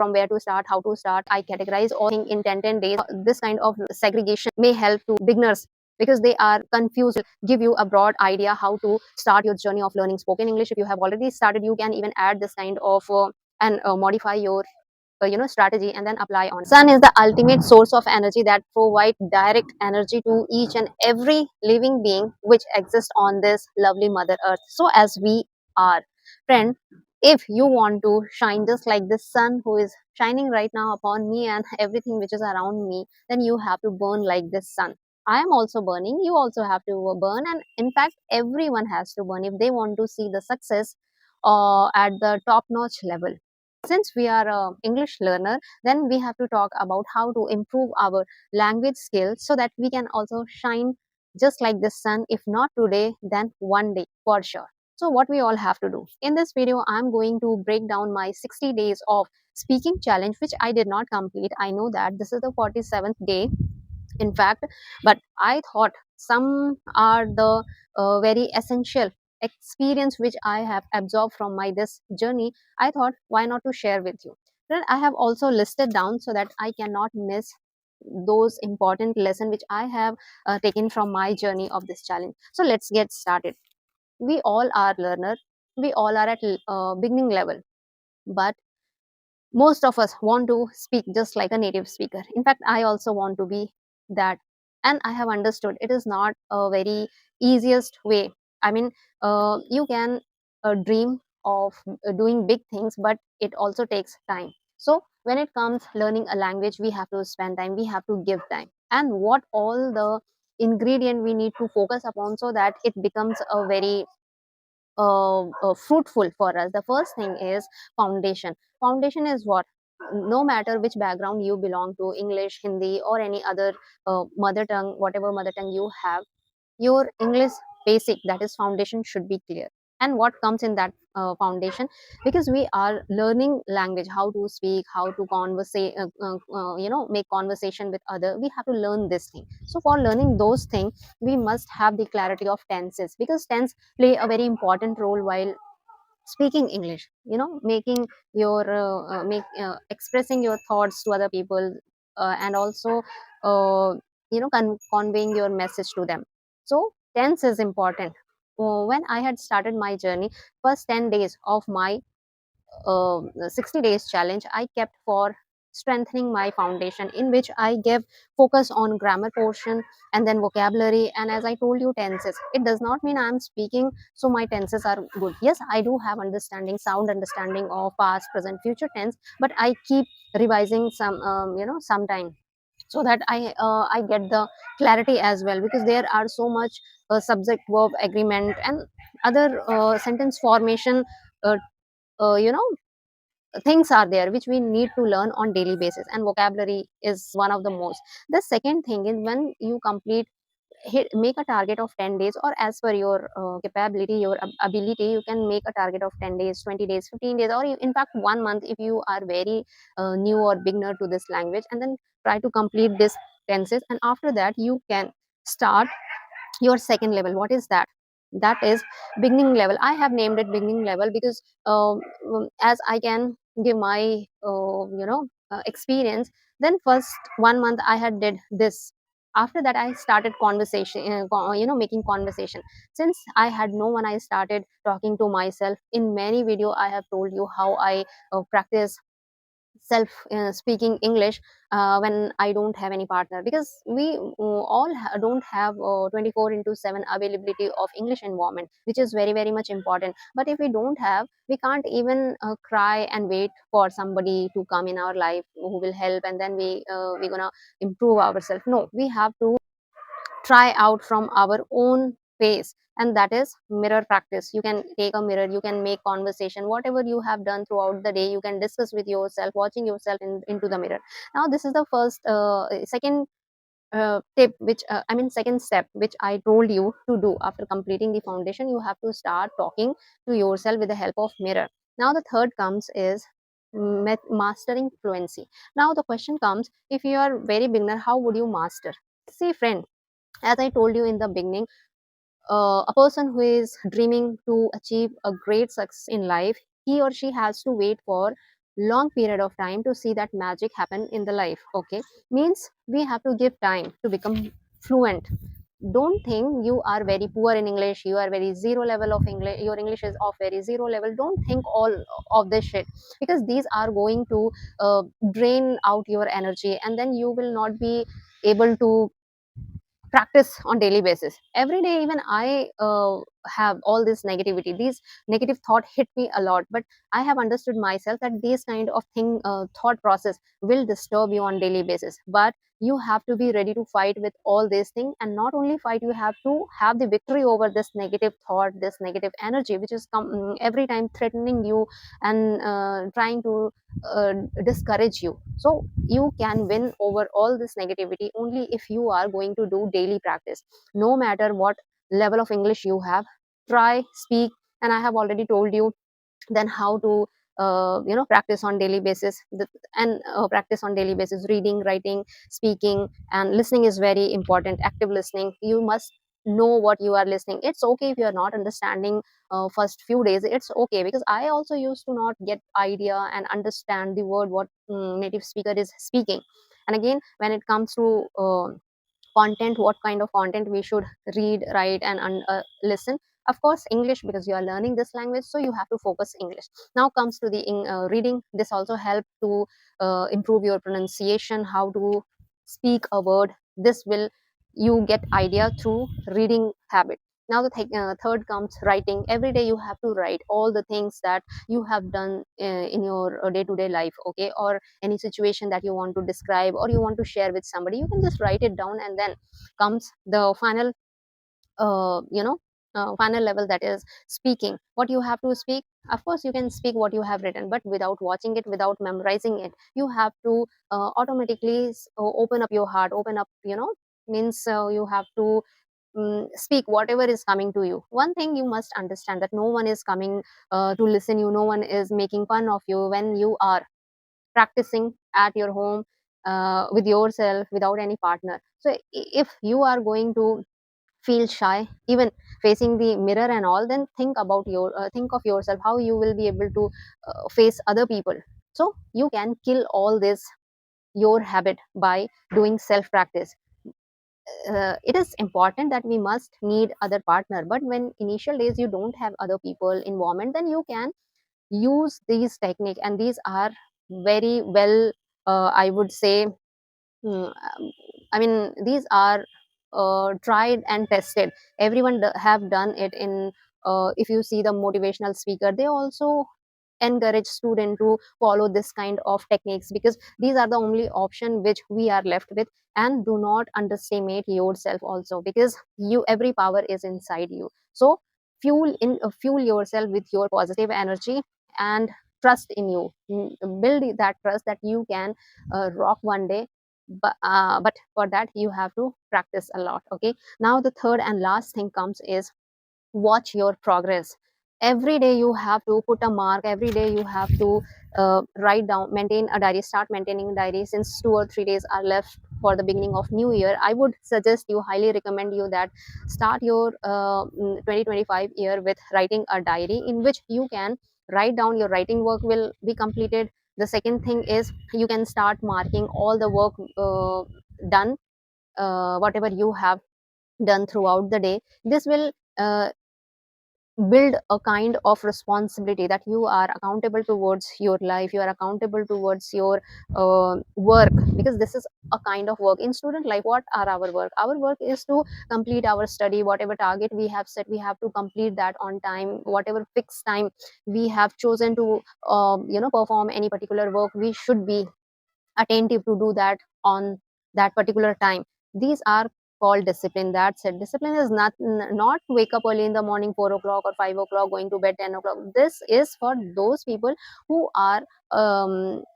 from where to start, how to start. I categorize all things in 10 days. This kind of segregation may help to beginners because they are confused. Give you a broad idea how to start your journey of learning spoken English. If you have already started, you can even add this kind of and modify your strategy and then apply on. Sun is the ultimate source of energy that provide direct energy to each and every living being which exists on this lovely mother earth. So as we are, friend, if you want to shine just like this sun who is shining right now upon me and everything which is around me, then you have to burn like this sun. I am also burning, you also have to burn, and in fact everyone has to burn if they want to see the success at the top notch level. Since we are a English learner, then we have to talk about how to improve our language skills so that we can also shine just like the sun, if not today, then one day for sure. So what we all have to do in this video, I'm going to break down my 60 days of speaking challenge which I did not complete. I know that this is the 47th day in fact, but I thought some are the very essential experience which I have absorbed from my this journey. I thought why not to share with you. Then I have also listed down so that I cannot miss those important lesson which I have taken from my journey of this challenge. So let's get started. We all are learner, we all are at beginning level, but most of us want to speak just like a native speaker. In fact, I also want to be that, and I have understood it is not a very easiest way. I mean, you can dream of doing big things, but it also takes time. So when it comes learning a language, we have to spend time, we have to give time, and what all the ingredient we need to focus upon so that it becomes a very fruitful for us. The first thing is foundation. Foundation is what? No matter which background you belong to, English, Hindi, or any other mother tongue, whatever mother tongue you have, your English basic, that is foundation, should be clear. And what comes in that foundation, because we are learning language, how to speak, how to conversate, make conversation with other, we have to learn this thing. So for learning those things, we must have the clarity of tenses, because tense play a very important role while speaking English, making your expressing your thoughts to other people, and also uh, conveying your message to them. So tense is important. When I had started my journey, first 10 days of my 60 days challenge, I kept for strengthening my foundation, in which I gave focus on grammar portion and then vocabulary, and as I told you, tenses. It does not mean I'm speaking so my tenses are good. Yes, I do have sound understanding of past, present, future tense, but I keep revising sometime, so that I get the clarity as well, because there are so much subject verb agreement and other sentence formation uh, uh, you know things are there which we need to learn on daily basis, and vocabulary is one of the most. The second thing is, when you complete, make a target of 10 days, or as per your capability, your ability, you can make a target of 10 days, 20 days, 15 days, or in fact 1 month if you are very new or beginner to this language, and then try to complete this tenses, and after that you can start your second level. What is that? That is beginning level. I have named it beginning level because as I can give my experience, then first 1 month I had did this. After that I started conversation, making conversation. Since I had no one, I started talking to myself. In many video I have told you how I practice self speaking English when I don't have any partner, because we all don't have 24 into 7 availability of English environment, which is very very much important. But if we don't have, we can't even cry and wait for somebody to come in our life who will help, and then we're gonna improve ourselves. No, we have to try out from our own pace, and that is mirror practice. You can take a mirror, you can make conversation, whatever you have done throughout the day, you can discuss with yourself, watching yourself into the mirror. Now this is the first second tip, which second step, which I told you to do. After completing the foundation, you have to start talking to yourself with the help of mirror. Now the third comes is mastering fluency. Now the question comes, if you are very beginner, how would you master? See friend, as I told you in the beginning, a person who is dreaming to achieve a great success in life, he or she has to wait for long period of time to see that magic happen in the life. Okay, means we have to give time to become fluent. Don't think you are very poor in English, you are very zero level of English, your English is of very zero level. Don't think all of this shit, because these are going to drain out your energy, and then you will not be able to practice on daily basis. Every day even I have all this negativity, these negative thought hit me a lot, but I have understood myself that this kind of thing, thought process will disturb you on daily basis. But you have to be ready to fight with all these things, and not only fight, you have to have the victory over this negative thought, this negative energy which is every time threatening you and trying to uh, discourage you. So you can win over all this negativity only if you are going to do daily practice. No matter what level of English you have, try, speak. And I have already told you then how to practice on daily basis. And practice on daily basis, reading, writing, speaking, and listening is very important. Active listening, you must know what you are listening. It's okay if you are not understanding first few days, it's okay, because I also used to not get idea and understand the word what native speaker is speaking. And again, when it comes to content, what kind of content we should read, write, and listen, of course English, because you are learning this language, so you have to focus English. Now comes to the reading. This also help to improve your pronunciation, how to speak a word. This will you get idea through reading habit. Now the third comes writing. Every day you have to write all the things that you have done in your day-to-day life, okay, or any situation that you want to describe or you want to share with somebody. You can just write it down, and then comes the final final level, that is speaking. What you have to speak, of course you can speak what you have written, but without watching it, without memorizing it. You have to automatically open up your heart, open up, means you have to speak whatever is coming to you. One thing you must understand, that no one is coming to listen you, no one is making fun of you when you are practicing at your home with yourself without any partner. So if you are going to feel shy even facing the mirror and all, then think of yourself how you will be able to face other people. So you can kill all this your habit by doing self practice. It is important that we must need other partner, but when initial days you don't have other people involvement, then you can use these technique, and these are very well, I would say, I mean, these are tried and tested. Everyone have done it in. If you see the motivational speaker, they also encourage student to follow this kind of techniques, because these are the only option which we are left with. And do not underestimate yourself also, because you every power is inside you. So fuel yourself with your positive energy, and trust in you. Build that trust that you can rock one day. But for that you have to practice a lot. Okay, now the third and last thing comes is watch your progress. Every day you have to put a mark, every day you have to write down, maintain a diary, start maintaining a diary. Since 2 or 3 days are left for the beginning of new year, I would suggest you, highly recommend you, that start your 2025 year with writing a diary in which you can write down your writing work will be completed. The second thing is you can start marking all the work done, whatever you have done throughout the day. This will build a kind of responsibility that you are accountable towards your life, you are accountable towards your work, because this is a kind of work. In student life, what are our work? Our work is to complete our study, whatever target we have set, we have to complete that on time. Whatever fixed time we have chosen to perform any particular work, we should be attentive to do that on that particular time. These are called discipline. That's it. Discipline is not wake up early in the morning, 4 o'clock or 5 o'clock, going to bed 10 o'clock. This is for those people who are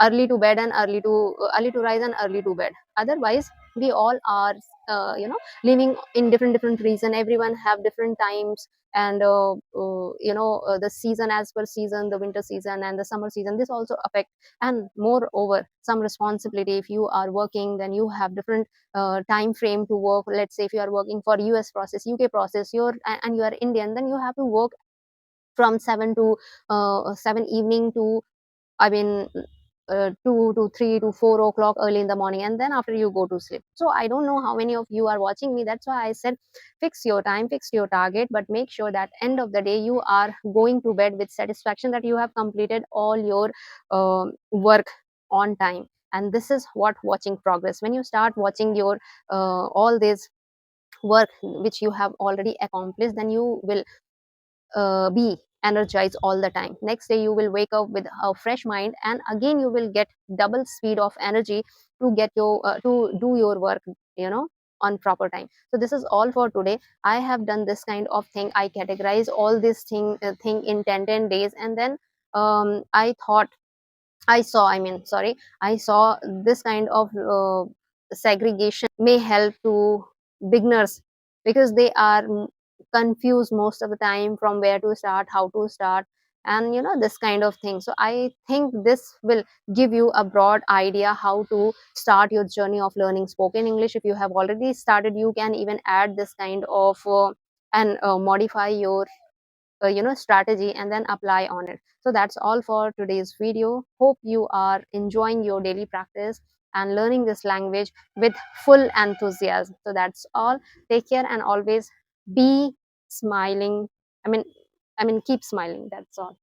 early to bed and early to rise and early to bed. Otherwise we all are living in different reason. Everyone have different times, and the season, as per season, the winter season and the summer season, this also affect. And moreover, some responsibility. If you are working, then you have different time frame to work. Let's say if you are working for US process, UK process, and you are Indian, then you have to work from 7 to 7 evening to, I mean, 2 to 3 to 4 o'clock early in the morning, and then after you go to sleep. So I don't know how many of you are watching me. That's why I said fix your time, fix your target, but make sure that end of the day you are going to bed with satisfaction that you have completed all your work on time. And this is what watching progress. When you start watching your all this work which you have already accomplished, then you will be energized all the time. Next day you will wake up with a fresh mind, and again you will get double speed of energy to get your to do your work, you know, on proper time. So this is all for today. I have done this kind of thing. I categorize all this thing in 10 days, and then I thought I mean, sorry, I saw this kind of segregation may help to beginners, because they are confused most of the time from where to start, how to start, and you know, this kind of thing. So I think this will give you a broad idea how to start your journey of learning spoken English. If you have already started, you can even add this kind of and modify your strategy and then apply on it. So that's all for today's video. Hope you are enjoying your daily practice and learning this language with full enthusiasm. So that's all. Take care and always be smiling. I mean, keep smiling. That's all.